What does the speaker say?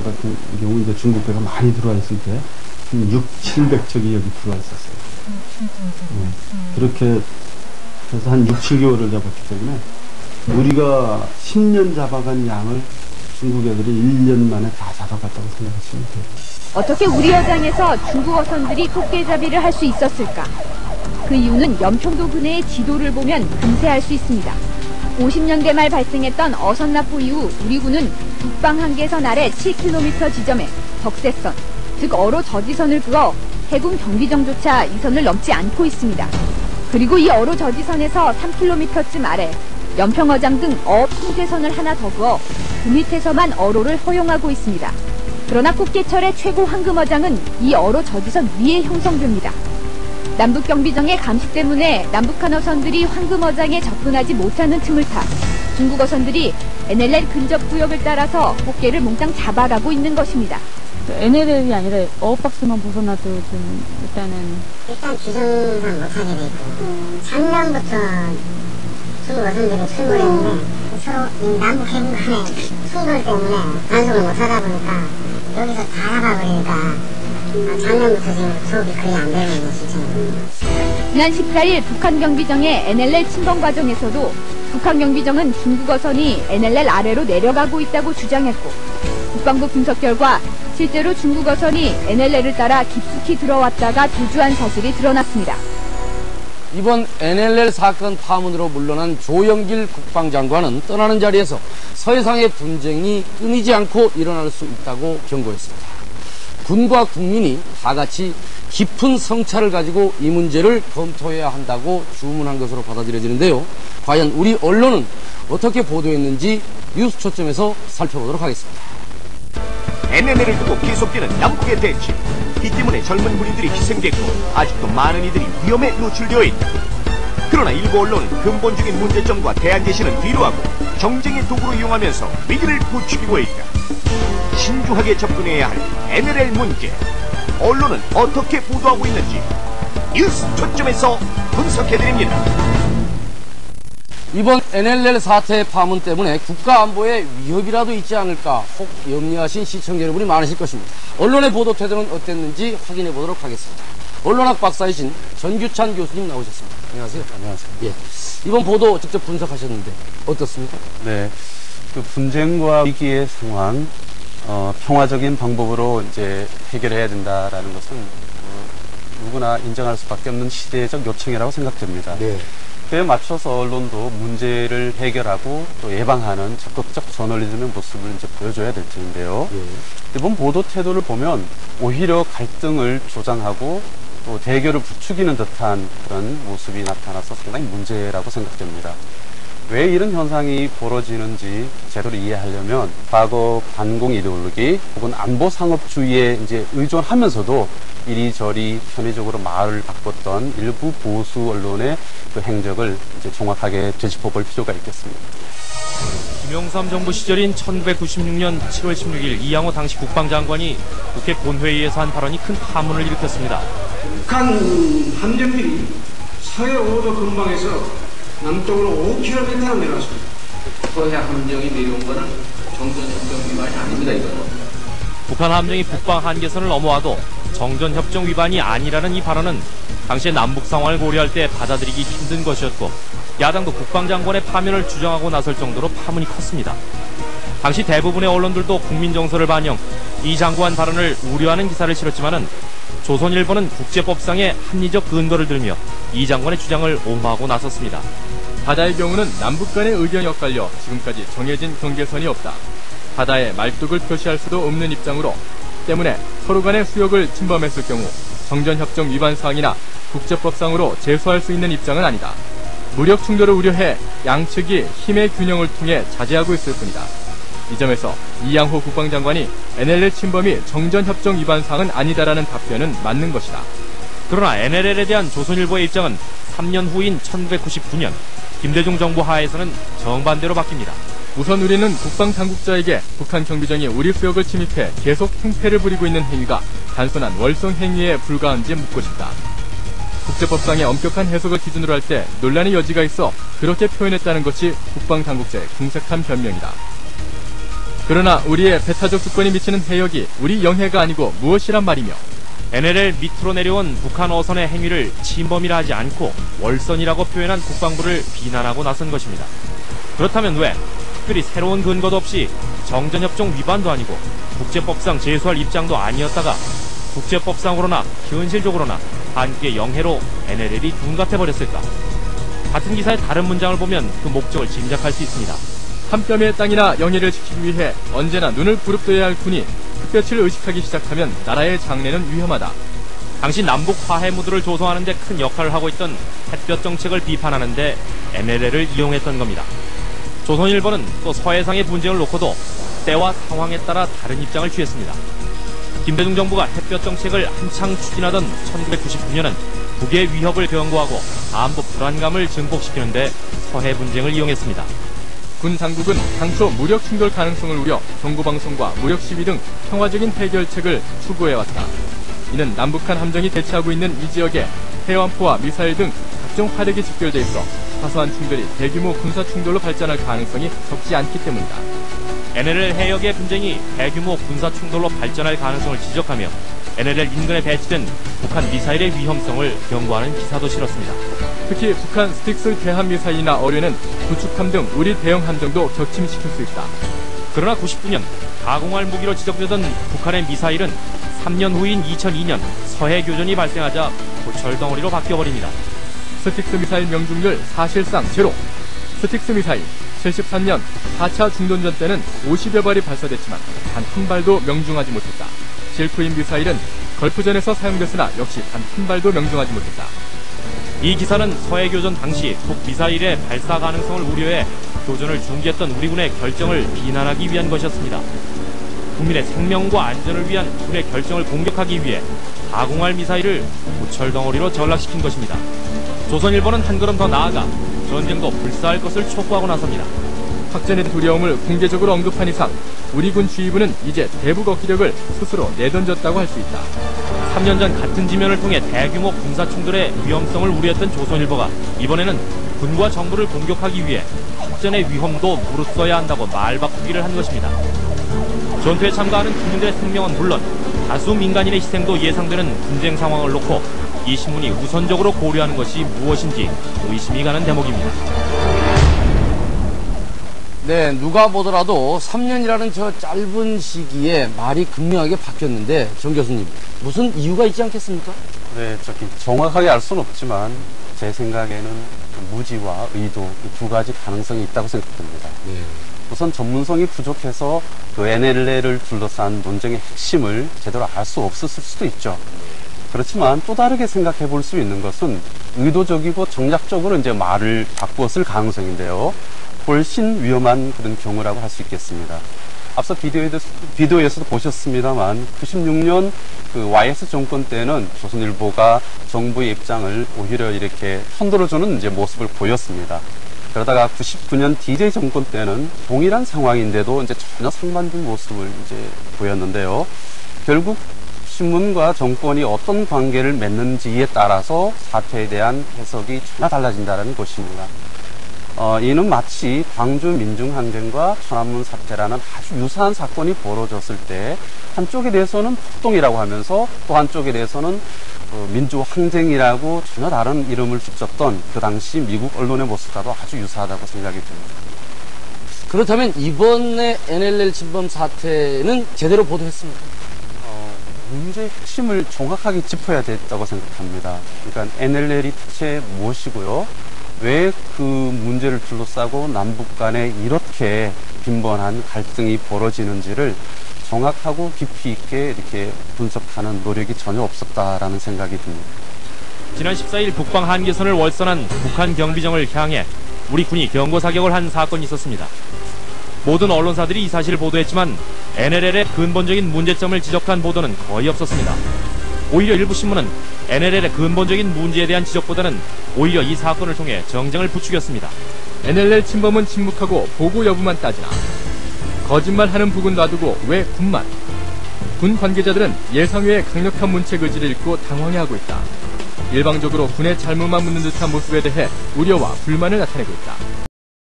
같은 경우 이제 중국 배가 많이 들어와 있을 때 600~700척이 여기 들어와 있었어요. 그렇게 해서 한 6~7개월을 잡았기 때문에 우리가 10년 잡아간 양을 중국 애들이 1년 만에 다 잡아갔다고 생각하시면 돼요. 어떻게 우리 어장에서 중국 어선들이 꽃게잡이를 할 수 있었을까? 그 이유는 연평도 근해의 지도를 보면 금세 알 수 있습니다. 50년대 말 발생했던 어선 납포 이후 우리 군은 북방 한계선 아래 7km 지점에 적세선, 즉 어로 저지선을 그어 해군 경비정조차 이 선을 넘지 않고 있습니다. 그리고 이 어로 저지선에서 3km쯤 아래 연평어장 등 어업 통제선을 하나 더 그어 그 밑에서만 어로를 허용하고 있습니다. 그러나 꽃게철의 최고 황금어장은 이 어로 저지선 위에 형성됩니다. 남북경비정의 감시 때문에 남북한 어선들이 황금어장에 접근하지 못하는 틈을 타 중국 어선들이 NLL 근접 구역을 따라서 꽃게를 몽땅 잡아가고 있는 것입니다. NLL이 아니라 어업박스만 벗어나도 좀 일단 규정상 못하게 돼 있고 작년부터 중국 어선들이 출몰을 했는데 서로 이 남북 해군 간의 충돌 때문에 단속을 못하다 보니까 여기서 다 잡아버리니까 작년부터 지금 수업이 거의 안 되고 있는 시점입니다. 지난 14일 북한 경비정의 NLL 침범 과정에서도 북한 경비정은 중국 어선이 NLL 아래로 내려가고 있다고 주장했고 국방부 분석 결과 실제로 중국 어선이 NLL을 따라 깊숙이 들어왔다가 도주한 사실이 드러났습니다. 이번 NLL 사건 파문으로 물러난 조영길 국방장관은 떠나는 자리에서 서해상의 분쟁이 끊이지 않고 일어날 수 있다고 경고했습니다. 군과 국민이 다 같이 깊은 성찰을 가지고 이 문제를 검토해야 한다고 주문한 것으로 받아들여지는데요. 과연 우리 언론은 어떻게 보도했는지 뉴스 초점에서 살펴보도록 하겠습니다. NLL을 두고 계속되는 남북의 대치. 이 때문에 젊은 군인들이 희생됐고 아직도 많은 이들이 위험에 노출되어 있다. 그러나 일부 언론은 근본적인 문제점과 대안 제시는 뒤로하고 정쟁의 도구로 이용하면서 위기를 부추기고 있다. 신중하게 접근해야 할 NLL 문제. 언론은 어떻게 보도하고 있는지 뉴스 초점에서 분석해드립니다. 이번 NLL 사태 파문 때문에 국가안보에 위협이라도 있지 않을까 혹 염려하신 시청자 여러분이 많으실 것입니다. 언론의 보도 태도는 어땠는지 확인해 보도록 하겠습니다. 언론학 박사이신 전규찬 교수님 나오셨습니다. 안녕하세요. 안녕하세요. 예, 이번 보도 직접 분석하셨는데 어떻습니까? 네, 그 분쟁과 위기의 상황, 평화적인 방법으로 이제 해결해야 된다라는 것은 누구나 인정할 수밖에 없는 시대적 요청이라고 생각됩니다. 네. 그에 맞춰서 언론도 문제를 해결하고 또 예방하는 적극적 저널리즘의 모습을 이제 보여줘야 될 텐데요. 예. 이번 보도 태도를 보면 오히려 갈등을 조장하고 또 대결을 부추기는 듯한 그런 모습이 나타나서 상당히 문제라고 생각됩니다. 왜 이런 현상이 벌어지는지 제대로 이해하려면 과거 반공 이데올로기 혹은 안보 상업주의에 이제 의존하면서도 이리저리 편의적으로 말을 바꿨던 일부 보수 언론의 그 행적을 이제 정확하게 되짚어 볼 필요가 있겠습니다. 김영삼 정부 시절인 1996년 7월 16일 이양호 당시 국방장관이 국회 본회의에서 한 발언이 큰 파문을 일으켰습니다. 북한 함정들이 서해 5도 근방에서 남쪽으로 5km나 내려왔습니다. 서해 함정이 내려온 것은 정전협정 위반이 아닙니다. 이거는. 북한 함정이 북방 한계선을 넘어와도 정전협정 위반이 아니라는 이 발언은 당시의 남북 상황을 고려할 때 받아들이기 힘든 것이었고 야당도 국방장관의 파면을 주장하고 나설 정도로 파문이 컸습니다. 당시 대부분의 언론들도 국민 정서를 반영, 이 장관 발언을 우려하는 기사를 실었지만은 조선일보는 국제법상의 합리적 근거를 들며 이 장관의 주장을 옹호하고 나섰습니다. 바다의 경우는 남북 간의 의견이 엇갈려 지금까지 정해진 경계선이 없다. 바다에 말뚝을 표시할 수도 없는 입장으로 때문에 서로 간의 수역을 침범했을 경우 정전협정 위반 사항이나 국제법상으로 제소할 수 있는 입장은 아니다. 무력 충돌을 우려해 양측이 힘의 균형을 통해 자제하고 있을 뿐이다. 이 점에서 이양호 국방장관이 NLL 침범이 정전협정 위반 사항은 아니다라는 답변은 맞는 것이다. 그러나 NLL에 대한 조선일보의 입장은 3년 후인 1999년 김대중 정부 하에서는 정반대로 바뀝니다. 우선 우리는 국방당국자에게 북한 경비정이 우리 수역을 침입해 계속 행패를 부리고 있는 행위가 단순한 월성 행위에 불과한지 묻고 싶다. 국제법상의 엄격한 해석을 기준으로 할 때 논란의 여지가 있어 그렇게 표현했다는 것이 국방당국자의 궁색한 변명이다. 그러나 우리의 배타적 주권이 미치는 해역이 우리 영해가 아니고 무엇이란 말이며 NLL 밑으로 내려온 북한 어선의 행위를 침범이라 하지 않고 월선이라고 표현한 국방부를 비난하고 나선 것입니다. 그렇다면 왜 특별히 새로운 근거도 없이 정전협정 위반도 아니고 국제법상 제소할 입장도 아니었다가 국제법상으로나 현실적으로나 한국의 영해로 NLL이 둔갑해버렸을까? 같은 기사의 다른 문장을 보면 그 목적을 짐작할 수 있습니다. 한 뼘의 땅이나 영해를 지키기 위해 언제나 눈을 부릅떠야 할 군이 햇볕을 의식하기 시작하면 나라의 장래는 위험하다. 당시 남북 화해 무드를 조성하는 데 큰 역할을 하고 있던 햇볕 정책을 비판하는 데 NLL을 이용했던 겁니다. 조선일보는 또 서해상의 분쟁을 놓고도 때와 상황에 따라 다른 입장을 취했습니다. 김대중 정부가 햇볕 정책을 한창 추진하던 1999년은 북의 위협을 경고하고 안보 불안감을 증폭시키는데 서해 분쟁을 이용했습니다. 군 당국은 당초 무력 충돌 가능성을 우려 정보방송과 무력 시위 등 평화적인 해결책을 추구해왔다. 이는 남북한 함정이 대치하고 있는 이 지역에 해안포와 미사일 등 각종 화력이 집결돼 있어 사소한 충돌이 대규모 군사 충돌로 발전할 가능성이 적지 않기 때문이다. NLL 해역의 분쟁이 대규모 군사 충돌로 발전할 가능성을 지적하며 NLL 인근에 배치된 북한 미사일의 위험성을 경고하는 기사도 실었습니다. 특히 북한 스틱스 대함 미사일이나 어뢰는 구축함 등 우리 대형 함정도 격침시킬 수 있다. 그러나 99년 가공할 무기로 지적되던 북한의 미사일은 3년 후인 2002년 서해 교전이 발생하자 고철덩어리로 바뀌어버립니다. 스틱스 미사일 명중률 사실상 제로. 스틱스 미사일 73년 4차 중동전 때는 50여 발이 발사됐지만 단 한 발도 명중하지 못했다. 실크인 미사일은 걸프전에서 사용됐으나 역시 단 한 발도 명중하지 못했다. 이 기사는 서해 교전 당시 북 미사일의 발사 가능성을 우려해 교전을 중지했던 우리 군의 결정을 비난하기 위한 것이었습니다. 국민의 생명과 안전을 위한 군의 결정을 공격하기 위해 가공할 미사일을 고철덩어리로 전락시킨 것입니다. 조선일보는 한 걸음 더 나아가 전쟁도 불사할 것을 촉구하고 나섭니다. 확전의 두려움을 공개적으로 언급한 이상 우리 군 주의부는 이제 대북 어기력을 스스로 내던졌다고 할 수 있다. 3년 전 같은 지면을 통해 대규모 군사 충돌의 위험성을 우려했던 조선일보가 이번에는 군과 정부를 공격하기 위해 확전의 위험도 무릅써야 한다고 말 바꾸기를 한 것입니다. 전투에 참가하는 국민들의 생명은 물론 다수 민간인의 희생도 예상되는 분쟁 상황을 놓고 이 신문이 우선적으로 고려하는 것이 무엇인지 의심이 가는 대목입니다. 네, 누가 보더라도 3년이라는 저 짧은 시기에 말이 극명하게 바뀌었는데 정 교수님, 무슨 이유가 있지 않겠습니까? 네, 정확하게 알 수는 없지만 제 생각에는 무지와 의도 이 두 가지 가능성이 있다고 생각됩니다. 네. 우선 전문성이 부족해서 그 NLL을 둘러싼 논쟁의 핵심을 제대로 알 수 없었을 수도 있죠. 그렇지만 또 다르게 생각해 볼 수 있는 것은 의도적이고 정략적으로 이제 말을 바꾸었을 가능성인데요. 훨씬 위험한 그런 경우라고 할 수 있겠습니다. 앞서 비디오에서도 보셨습니다만 96년 그 YS 정권 때는 조선일보가 정부의 입장을 오히려 이렇게 흔들어주는 이제 모습을 보였습니다. 그러다가 99년 DJ 정권 때는 동일한 상황인데도 이제 전혀 상반된 모습을 이제 보였는데요. 결국 신문과 정권이 어떤 관계를 맺는지에 따라서 사태에 대한 해석이 전혀 달라진다는 것입니다. 이는 마치 광주 민중항쟁과 천안문 사태라는 아주 유사한 사건이 벌어졌을 때 한쪽에 대해서는 폭동이라고 하면서 또 한쪽에 대해서는 민주항쟁이라고 전혀 다른 이름을 붙였던 그 당시 미국 언론의 모습과도 아주 유사하다고 생각이 듭니다. 그렇다면 이번에 NLL 침범 사태는 제대로 보도했습니까? 문제의 핵심을 정확하게 짚어야 됐다고 생각합니다. 그러니까 NLL이 대체 무엇이고요? 왜 그 문제를 둘러싸고 남북 간에 이렇게 빈번한 갈등이 벌어지는지를 정확하고 깊이 있게 이렇게 분석하는 노력이 전혀 없었다라는 생각이 듭니다. 지난 14일 북방 한계선을 월선한 북한 경비정을 향해 우리 군이 경고 사격을 한 사건이 있었습니다. 모든 언론사들이 이 사실을 보도했지만 NLL의 근본적인 문제점을 지적한 보도는 거의 없었습니다. 오히려 일부 신문은 NLL의 근본적인 문제에 대한 지적보다는 오히려 이 사건을 통해 정쟁을 부추겼습니다. NLL 침범은 침묵하고 보고 여부만 따지나 거짓말하는 북은 놔두고 왜 군만? 군 관계자들은 예상 외의 강력한 문책 의지를 읽고 당황해하고 있다. 일방적으로 군의 잘못만 묻는 듯한 모습에 대해 우려와 불만을 나타내고 있다.